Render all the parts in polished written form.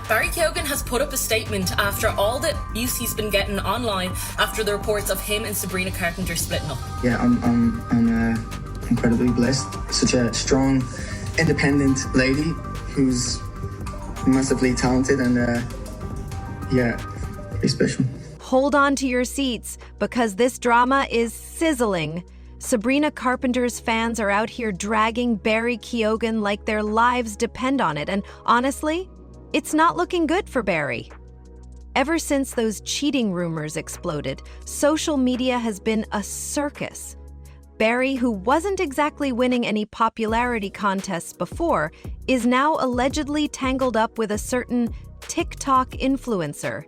Barry Keoghan has put up a statement after all the abuse he's been getting online after the reports of him and Sabrina Carpenter splitting up. Yeah, I'm incredibly blessed. Such a strong, independent lady who's massively talented and yeah, pretty special. Hold on to your seats because this drama is sizzling. Sabrina Carpenter's fans are out here dragging Barry Keoghan like their lives depend on it, and honestly, it's not looking good for Barry. Ever since those cheating rumors exploded, social media has been a circus. Barry, who wasn't exactly winning any popularity contests before, is now allegedly tangled up with a certain TikTok influencer.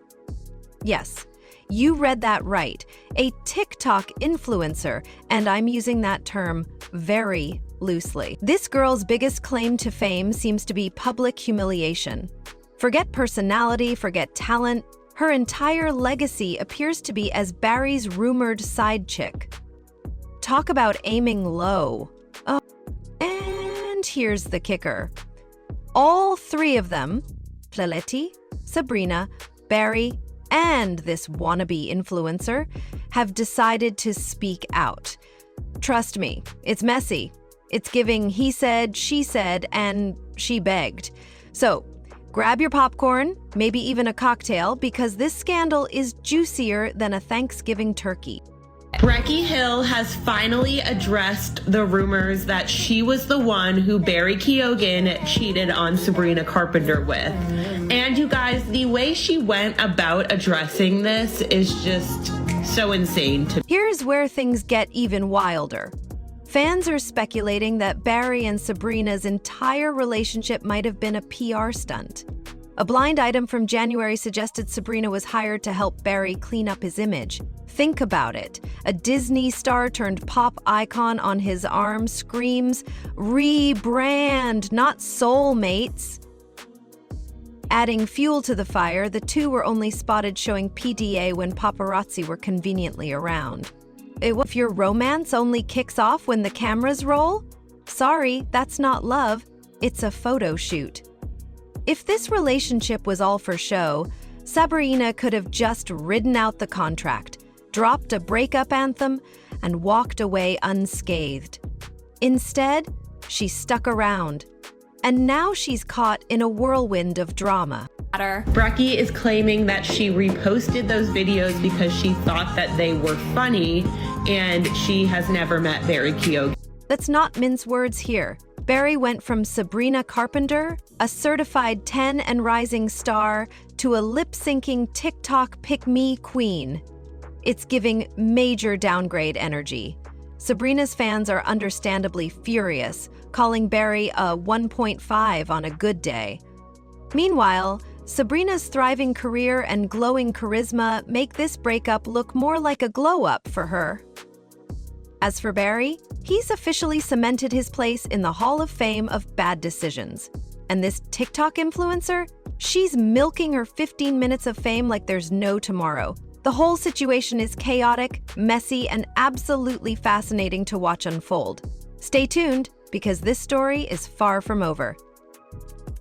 Yes, you read that right, a TikTok influencer, and I'm using that term very loosely. This girl's biggest claim to fame seems to be public humiliation. Forget personality, forget talent, her entire legacy appears to be as Barry's rumored side chick. Talk about aiming low. Oh, and here's the kicker. All three of them, Pleletti, Sabrina, Barry, and this wannabe influencer, have decided to speak out. Trust me, it's messy. It's giving he said, and she begged. So, grab your popcorn, maybe even a cocktail, because this scandal is juicier than a Thanksgiving turkey. Brey Hill has finally addressed the rumors that she was the one who Barry Keoghan cheated on Sabrina Carpenter with. And you guys, the way she went about addressing this is just so insane to me. Here's where things get even wilder. Fans are speculating that Barry and Sabrina's entire relationship might have been a PR stunt. A blind item from January suggested Sabrina was hired to help Barry clean up his image. Think about it. A Disney star turned pop icon on his arm screams, "Rebrand, not soulmates." Adding fuel to the fire, the two were only spotted showing PDA when paparazzi were conveniently around. If your romance only kicks off when the cameras roll? Sorry, that's not love. It's a photo shoot. If this relationship was all for show, Sabrina could have just ridden out the contract, dropped a breakup anthem, and walked away unscathed. Instead, she stuck around, and now she's caught in a whirlwind of drama. Brey is claiming that she reposted those videos because she thought that they were funny, and she has never met Barry Keoghan. Let's not mince words here. Barry went from Sabrina Carpenter, a certified 10 and rising star, to a lip-syncing TikTok pick-me queen. It's giving major downgrade energy. Sabrina's fans are understandably furious, calling Barry a 1.5 on a good day. Meanwhile, Sabrina's thriving career and glowing charisma make this breakup look more like a glow-up for her. As for Barry, he's officially cemented his place in the Hall of Fame of bad decisions. And this TikTok influencer? She's milking her 15 minutes of fame like there's no tomorrow. The whole situation is chaotic, messy, and absolutely fascinating to watch unfold. Stay tuned, because this story is far from over.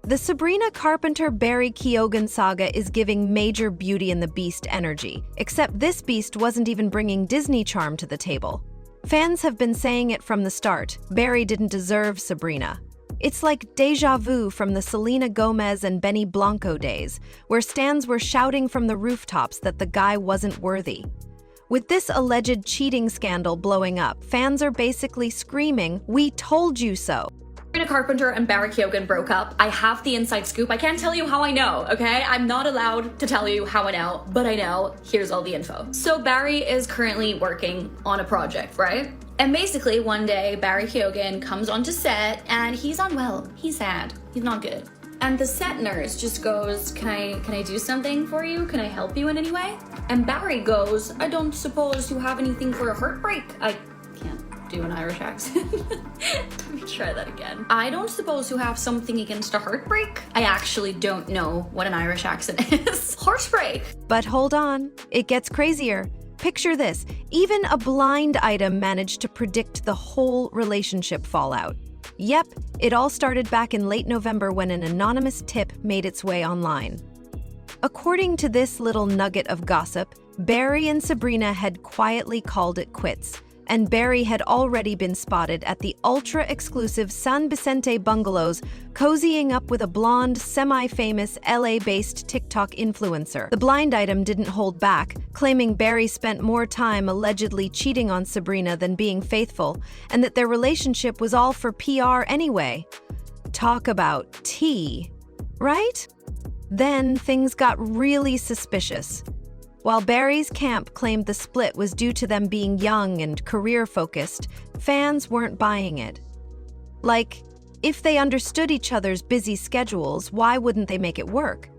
The Sabrina Carpenter-Barry Keoghan saga is giving major Beauty and the Beast energy, except this beast wasn't even bringing Disney charm to the table. Fans have been saying it from the start, Barry didn't deserve Sabrina. It's like deja vu from the Selena Gomez and Benny Blanco days, where stans were shouting from the rooftops that the guy wasn't worthy. With this alleged cheating scandal blowing up, fans are basically screaming, "We told you so." Sabrina Carpenter and Barry Keoghan broke up. I have the inside scoop. I can't tell you how I know, okay? I'm not allowed to tell you how I know, but I know. Here's all the info. So Barry is currently working on a project, right? And basically one day Barry Keoghan comes onto set and he's unwell. He's sad. He's not good. And the set nurse just goes, can I do something for you? Can I help you in any way? And Barry goes, I don't suppose you have anything for a heartbreak? I can't do an Irish accent. Let me try that again. I don't suppose you have something against a heartbreak? I actually don't know what an Irish accent is. Heartbreak. But hold on, it gets crazier. Picture this, even a blind item managed to predict the whole relationship fallout. Yep, it all started back in late November when an anonymous tip made its way online. According to this little nugget of gossip, Brey and Sabrina had quietly called it quits, and Brey had already been spotted at the ultra-exclusive San Vicente bungalows, cozying up with a blonde, semi-famous LA-based TikTok influencer. The blind item didn't hold back, claiming Brey spent more time allegedly cheating on Sabrina than being faithful, and that their relationship was all for PR anyway. Talk about tea, right? Then things got really suspicious. While Brey's camp claimed the split was due to them being young and career-focused, fans weren't buying it. Like, if they understood each other's busy schedules, why wouldn't they make it work?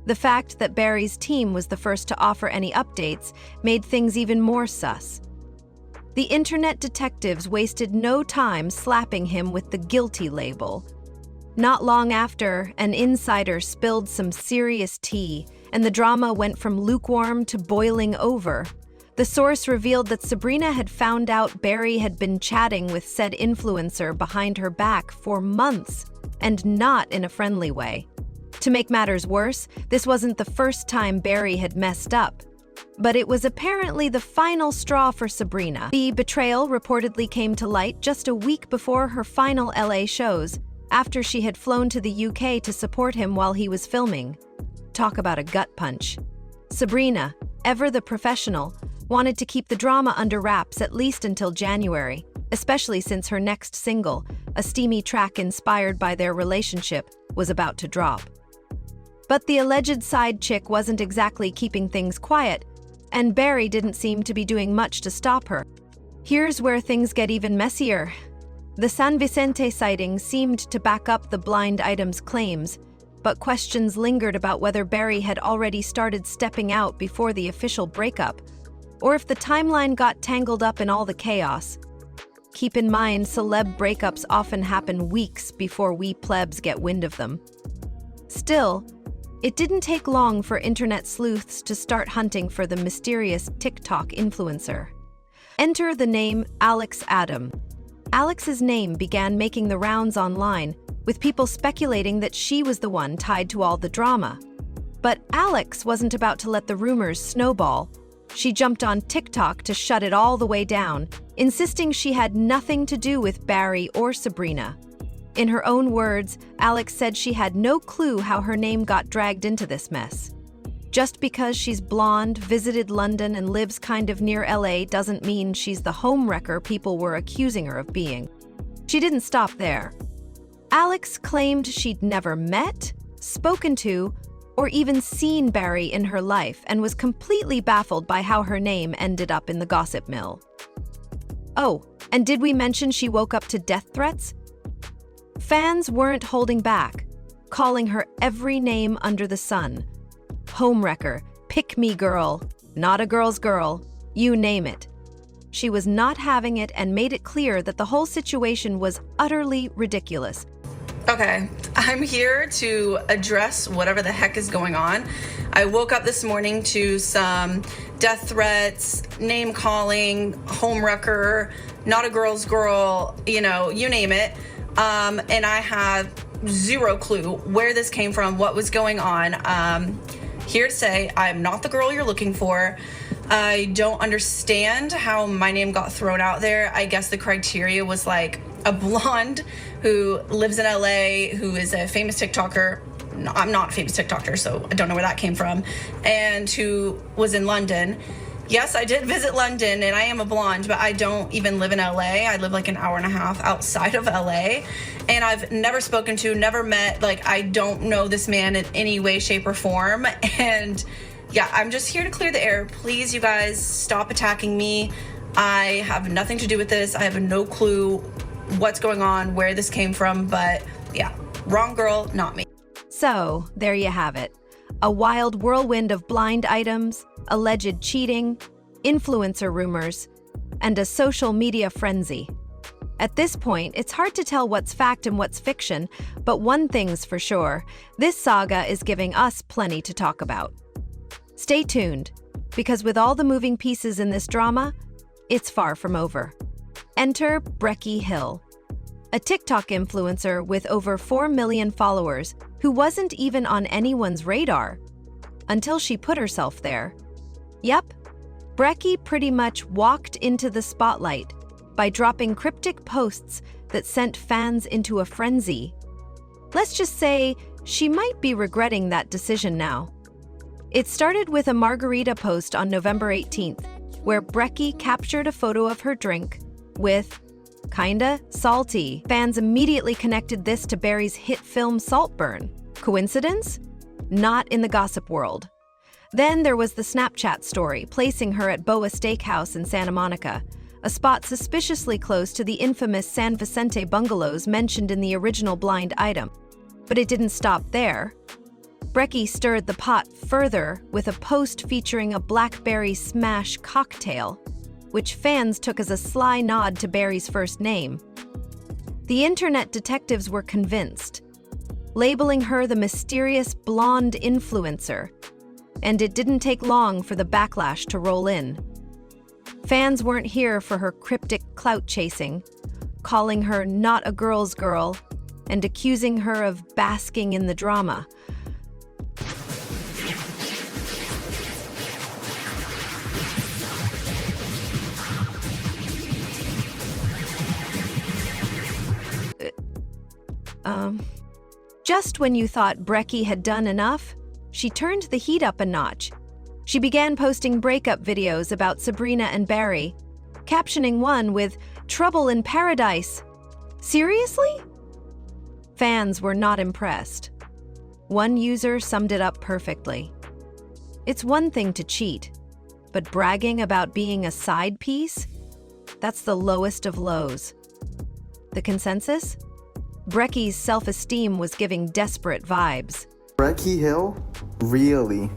The fact that Brey's team was the first to offer any updates made things even more sus. The internet detectives wasted no time slapping him with the guilty label. Not long after, an insider spilled some serious tea, and the drama went from lukewarm to boiling over. The source revealed that Sabrina had found out Brey had been chatting with said influencer behind her back for months, and not in a friendly way. To make matters worse, this wasn't the first time Brey had messed up. But it was apparently the final straw for Sabrina. The betrayal reportedly came to light just a week before her final LA shows, after she had flown to the UK to support him while he was filming. Talk about a gut punch. Sabrina, ever the professional, wanted to keep the drama under wraps at least until January, especially since her next single, a steamy track inspired by their relationship, was about to drop. But the alleged side chick wasn't exactly keeping things quiet, and Brey didn't seem to be doing much to stop her. Here's where things get even messier. The San Vicente sighting seemed to back up the blind item's claims, but questions lingered about whether Brey had already started stepping out before the official breakup, or if the timeline got tangled up in all the chaos. Keep in mind, celeb breakups often happen weeks before we plebs get wind of them. Still, it didn't take long for internet sleuths to start hunting for the mysterious TikTok influencer. Enter the name Alex Adam. Alex's name began making the rounds online, with people speculating that she was the one tied to all the drama. But Alex wasn't about to let the rumors snowball. She jumped on TikTok to shut it all the way down, insisting she had nothing to do with Brey or Sabrina. In her own words, Alex said she had no clue how her name got dragged into this mess. Just because she's blonde, visited London, and lives kind of near LA doesn't mean she's the homewrecker people were accusing her of being. She didn't stop there. Alex claimed she'd never met, spoken to, or even seen Brey in her life and was completely baffled by how her name ended up in the gossip mill. Oh, and did we mention she woke up to death threats? Fans weren't holding back, calling her every name under the sun. Homewrecker, pick-me girl, not a girl's girl, you name it. She was not having it and made it clear that the whole situation was utterly ridiculous. Okay, I'm here to address whatever the heck is going on. I woke up this morning to some death threats, name calling, homewrecker, not a girl's girl, you name it. And I have zero clue where this came from, what was going on. Here to say I'm not the girl you're looking for. I don't understand how my name got thrown out there. I guess the criteria was like a blonde who lives in LA, who is a famous TikToker. No, I'm not a famous TikToker, so I don't know where that came from, and who was in London. Yes, I did visit London, and I am a blonde, but I don't even live in LA. I live like an hour and a half outside of LA, and I've never spoken to, never met, I don't know this man in any way, shape, or form, and yeah, I'm just here to clear the air. Please, you guys, stop attacking me. I have nothing to do with this. I have no clue what's going on, where this came from, but yeah, wrong girl, not me. So, there you have it. A wild whirlwind of blind items, alleged cheating, influencer rumors, and a social media frenzy. At this point, it's hard to tell what's fact and what's fiction, but one thing's for sure, this saga is giving us plenty to talk about. Stay tuned, because with all the moving pieces in this drama, it's far from over. Enter Brey Hill. a TikTok influencer with over 4 million followers who wasn't even on anyone's radar until she put herself there. Yep, Brey pretty much walked into the spotlight by dropping cryptic posts that sent fans into a frenzy. Let's just say she might be regretting that decision now. It started with a margarita post on November 18th, where Brey captured a photo of her drink with "kinda salty." Fans immediately connected this to Brey's hit film Saltburn. Coincidence? Not in the gossip world. Then there was the Snapchat story, placing her at Boa Steakhouse in Santa Monica, a spot suspiciously close to the infamous San Vicente bungalows mentioned in the original blind item. But it didn't stop there. Brey stirred the pot further with a post featuring a blackberry smash cocktail, which fans took as a sly nod to Brey's first name. The internet detectives were convinced, labeling her the mysterious blonde influencer, and it didn't take long for the backlash to roll in. Fans weren't here for her cryptic clout chasing, calling her not a girl's girl, and accusing her of basking in the drama. Just when you thought Brey had done enough, she turned the heat up a notch. She began posting breakup videos about Sabrina and Brey, captioning one with "Trouble in Paradise." Seriously? Fans were not impressed. One user summed it up perfectly. It's one thing to cheat, but bragging about being a side piece? That's the lowest of lows. The consensus? Brey's self-esteem was giving desperate vibes. Brey Hill? Really?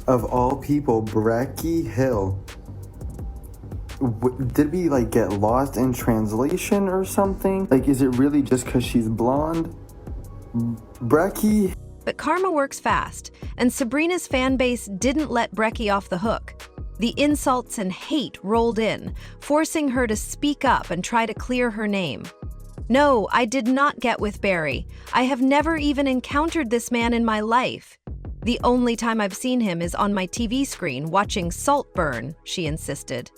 Of all people, Brey Hill. Did we get lost in translation or something? Is it really just because she's blonde? Brey. But karma works fast, and Sabrina's fan base didn't let Brey off the hook. The insults and hate rolled in, forcing her to speak up and try to clear her name. "No, I did not get with Brey. I have never even encountered this man in my life. The only time I've seen him is on my TV screen watching Saltburn," she insisted.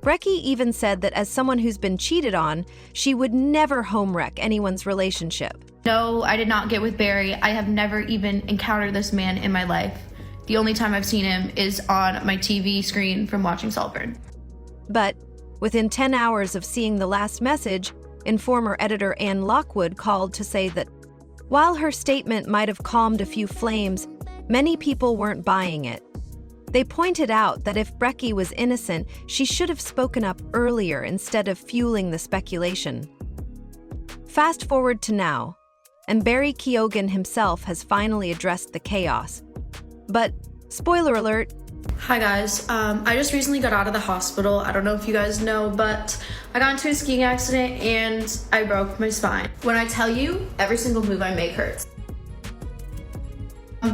Brey even said that as someone who's been cheated on, she would never homewreck anyone's relationship. "No, I did not get with Brey. I have never even encountered this man in my life. The only time I've seen him is on my TV screen from watching Saltburn." But within 10 hours of seeing the last message, Informer editor Anne Lockwood called to say that while her statement might have calmed a few flames, many people weren't buying it. They pointed out that if Brey was innocent, she should have spoken up earlier instead of fueling the speculation. Fast forward to now, and Brey himself has finally addressed the chaos. But, spoiler alert, Hi guys, I just recently got out of the hospital. I don't know if you guys know, but I got into a skiing accident and I broke my spine. When I tell you, every single move I make hurts.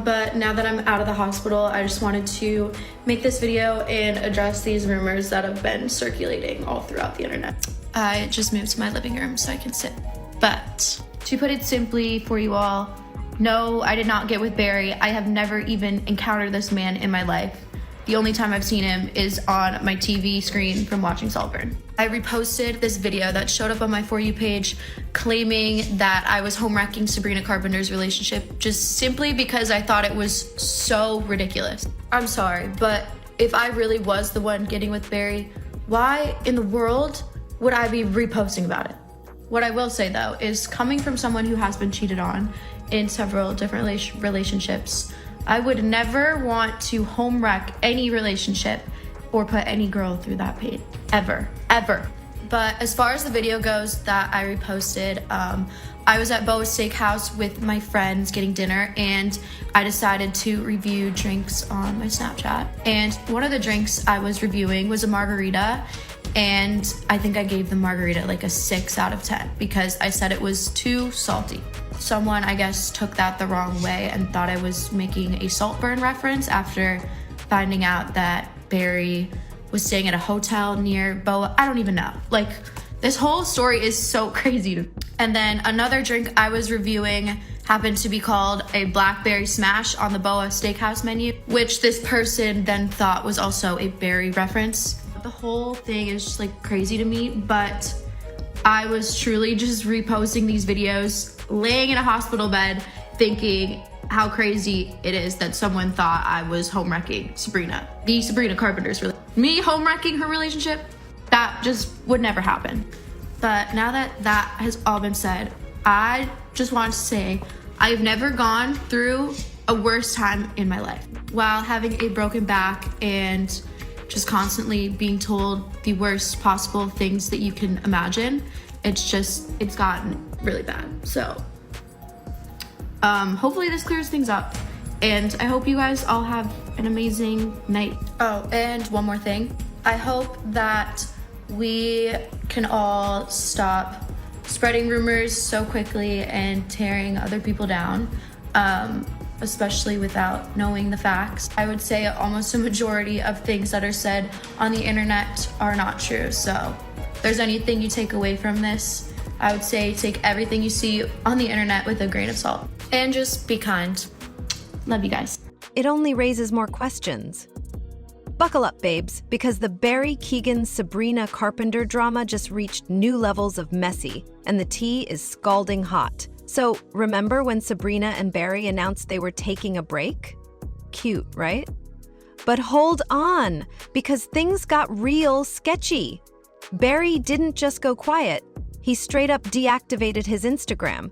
But now that I'm out of the hospital, I just wanted to make this video and address these rumors that have been circulating all throughout the internet. I just moved to my living room so I can sit. But to put it simply for you all, no, I did not get with Brey. I have never even encountered this man in my life. The only time I've seen him is on my TV screen from watching Saltburn. I reposted this video that showed up on my For You page claiming that I was homewrecking Sabrina Carpenter's relationship just simply because I thought it was so ridiculous. I'm sorry, but if I really was the one getting with Brey, why in the world would I be reposting about it? What I will say though is, coming from someone who has been cheated on in several different relationships, I would never want to homewreck any relationship or put any girl through that pain, ever. But as far as the video goes that I reposted, I was at Boa Steakhouse with my friends getting dinner, and I decided to review drinks on my Snapchat. And one of the drinks I was reviewing was a margarita, and I think I gave the margarita a 6 out of 10 because I said it was too salty. Someone, I guess, took that the wrong way and thought I was making a Saltburn reference after finding out that Brey was staying at a hotel near Boa. I don't even know. This whole story is so crazy. And then another drink I was reviewing happened to be called a Blackberry Smash on the Boa Steakhouse menu, which this person then thought was also a berry reference. The whole thing is just like crazy to me, but I was truly just reposting these videos, laying in a hospital bed, thinking how crazy it is that someone thought I was home wrecking Sabrina. The Sabrina Carpenter's me home wrecking her relationship, that just would never happen. But now that that has all been said, I just want to say I've never gone through a worse time in my life. While having a broken back and just constantly being told the worst possible things that you can imagine, it's gotten really bad. So hopefully this clears things up, and I hope you guys all have an amazing night. Oh, and one more thing. I hope that we can all stop spreading rumors so quickly and tearing other people down, especially without knowing the facts. I would say almost a majority of things that are said on the internet are not true. So if there's anything you take away from this, I would say take everything you see on the internet with a grain of salt. And just be kind. Love you guys. It only raises more questions. Buckle up, babes, because the Barry Keoghan-Sabrina Carpenter drama just reached new levels of messy, and the tea is scalding hot. So, remember when Sabrina and Barry announced they were taking a break? Cute, right? But hold on, because things got real sketchy. Barry didn't just go quiet, he straight up deactivated his Instagram.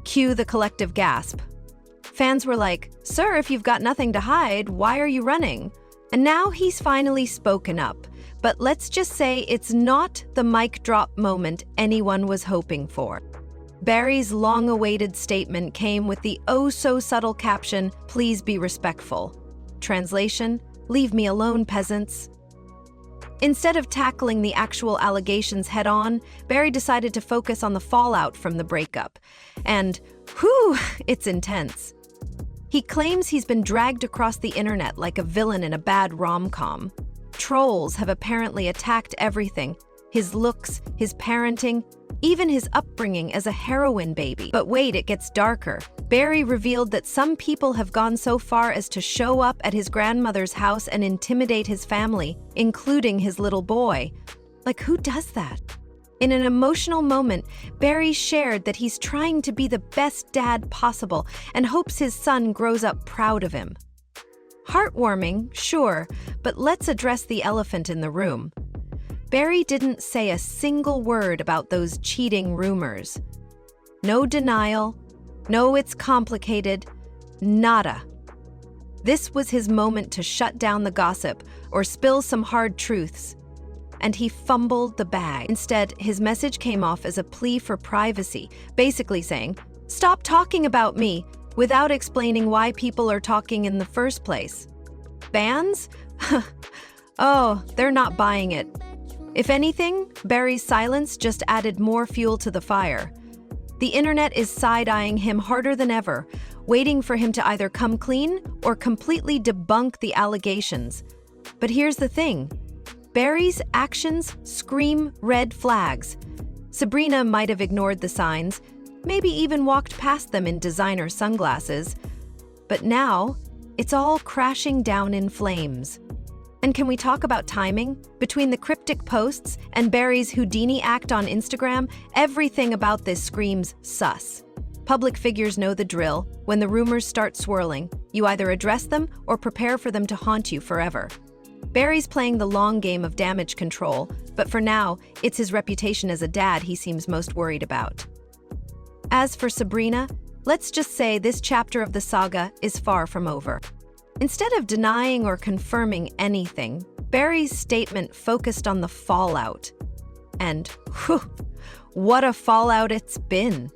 Cue the collective gasp. Fans were like, "Sir, if you've got nothing to hide, why are you running?" And now he's finally spoken up. But let's just say it's not the mic drop moment anyone was hoping for. Barry's long-awaited statement came with the oh-so-subtle caption, "Please be respectful." Translation, "Leave me alone, peasants." Instead of tackling the actual allegations head-on, Barry decided to focus on the fallout from the breakup. And, whew, it's intense. He claims he's been dragged across the internet like a villain in a bad rom-com. Trolls have apparently attacked everything: his looks, his parenting, even his upbringing as a heroin baby. But wait, it gets darker. Barry revealed that some people have gone so far as to show up at his grandmother's house and intimidate his family, including his little boy. Like, who does that? In an emotional moment, Barry shared that he's trying to be the best dad possible and hopes his son grows up proud of him. Heartwarming, sure, but let's address the elephant in the room. Barry didn't say a single word about those cheating rumors. No denial, no it's complicated, nada. This was his moment to shut down the gossip or spill some hard truths. And he fumbled the bag. Instead, his message came off as a plea for privacy, basically saying, "Stop talking about me," without explaining why people are talking in the first place. Fans? Oh, they're not buying it. If anything, Barry's silence just added more fuel to the fire. The internet is side-eyeing him harder than ever, waiting for him to either come clean or completely debunk the allegations. But here's the thing. Barry's actions scream red flags. Sabrina might have ignored the signs, maybe even walked past them in designer sunglasses. But now, it's all crashing down in flames. And can we talk about timing? Between the cryptic posts and Barry's Houdini act on Instagram, everything about this screams sus. Public figures know the drill. When the rumors start swirling, you either address them or prepare for them to haunt you forever. Barry's playing the long game of damage control, but for now, it's his reputation as a dad he seems most worried about. As for Sabrina, let's just say this chapter of the saga is far from over. Instead of denying or confirming anything, Barry's statement focused on the fallout. And, whew, what a fallout it's been.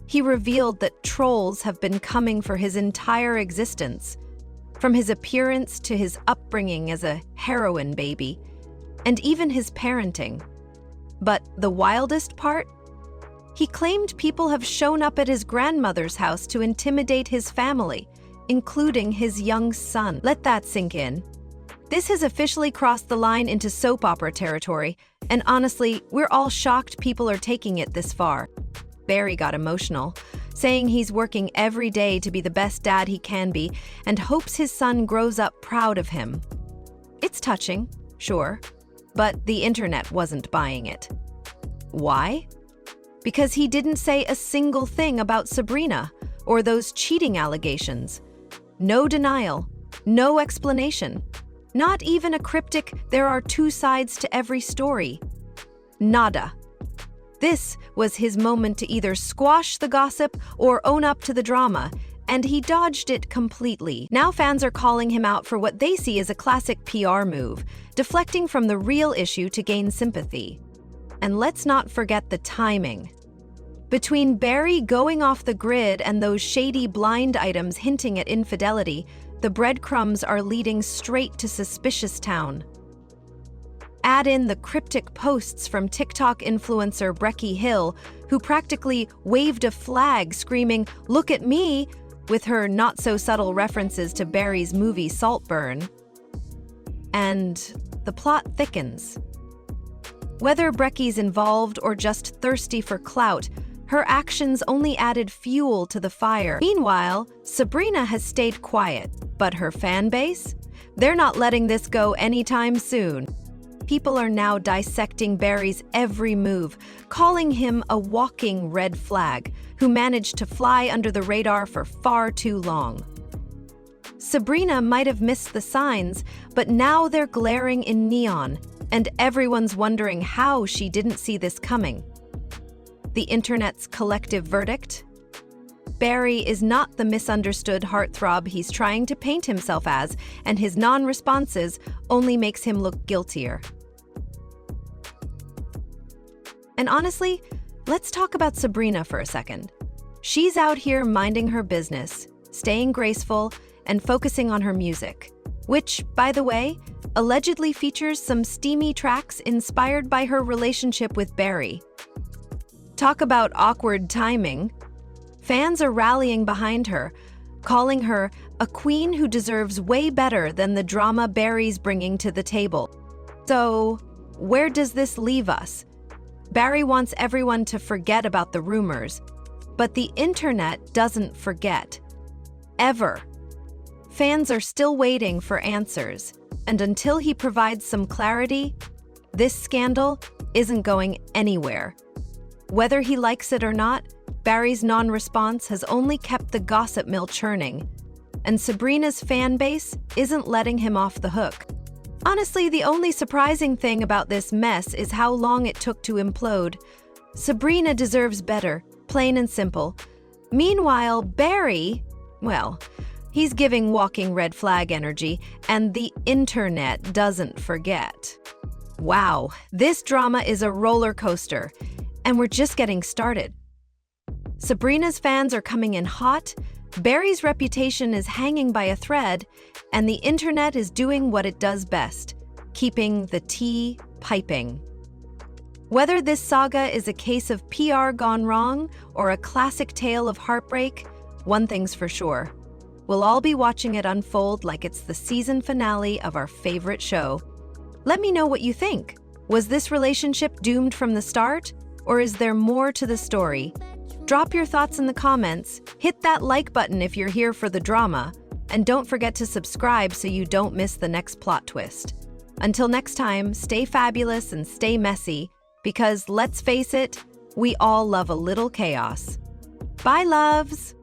He revealed that trolls have been coming for his entire existence, from his appearance to his upbringing as a heroin baby, and even his parenting. But the wildest part? He claimed people have shown up at his grandmother's house to intimidate his family, including his young son. Let that sink in. This has officially crossed the line into soap opera territory, and honestly, we're all shocked people are taking it this far. Brey got emotional, saying he's working every day to be the best dad he can be and hopes his son grows up proud of him. It's touching, sure, but the internet wasn't buying it. Why? Because he didn't say a single thing about Sabrina or those cheating allegations. No denial, no explanation, not even a cryptic "there are two sides to every story." Nada. This was his moment to either squash the gossip or own up to the drama, and he dodged it completely. Now fans are calling him out for what they see as a classic PR move, deflecting from the real issue to gain sympathy. And let's not forget the timing. Between Brey going off the grid and those shady blind items hinting at infidelity, the breadcrumbs are leading straight to suspicious town. Add in the cryptic posts from TikTok influencer Brey Hill, who practically waved a flag screaming, "Look at me," with her not-so-subtle references to Brey's movie Saltburn. And the plot thickens. Whether Brey's involved or just thirsty for clout, her actions only added fuel to the fire. Meanwhile, Sabrina has stayed quiet, but her fan base? They're not letting this go anytime soon. People are now dissecting Brey's every move, calling him a walking red flag who managed to fly under the radar for far too long. Sabrina might have missed the signs, but now they're glaring in neon, and everyone's wondering how she didn't see this coming. The internet's collective verdict? Brey is not the misunderstood heartthrob he's trying to paint himself as, and his non-responses only makes him look guiltier. And honestly, let's talk about Sabrina for a second. She's out here minding her business, staying graceful, and focusing on her music, which, by the way, allegedly features some steamy tracks inspired by her relationship with Brey. Talk about awkward timing. Fans are rallying behind her, calling her a queen who deserves way better than the drama Brey's bringing to the table. So, where does this leave us? Brey wants everyone to forget about the rumors, but the internet doesn't forget. Ever. Fans are still waiting for answers, and until he provides some clarity, this scandal isn't going anywhere. Whether he likes it or not, Brey's non-response has only kept the gossip mill churning, and Sabrina's fan base isn't letting him off the hook. Honestly, the only surprising thing about this mess is how long it took to implode. Sabrina deserves better, plain and simple. Meanwhile, Brey, well, he's giving walking red flag energy, and the internet doesn't forget. Wow, this drama is a roller coaster, and we're just getting started. Sabrina's fans are coming in hot, Brey's reputation is hanging by a thread, and the internet is doing what it does best, keeping the tea piping. Whether this saga is a case of PR gone wrong or a classic tale of heartbreak, one thing's for sure. We'll all be watching it unfold like it's the season finale of our favorite show. Let me know what you think. Was this relationship doomed from the start, or is there more to the story? Drop your thoughts in the comments, hit that like button if you're here for the drama, and don't forget to subscribe so you don't miss the next plot twist. Until next time, stay fabulous and stay messy, because let's face it, we all love a little chaos. Bye, loves!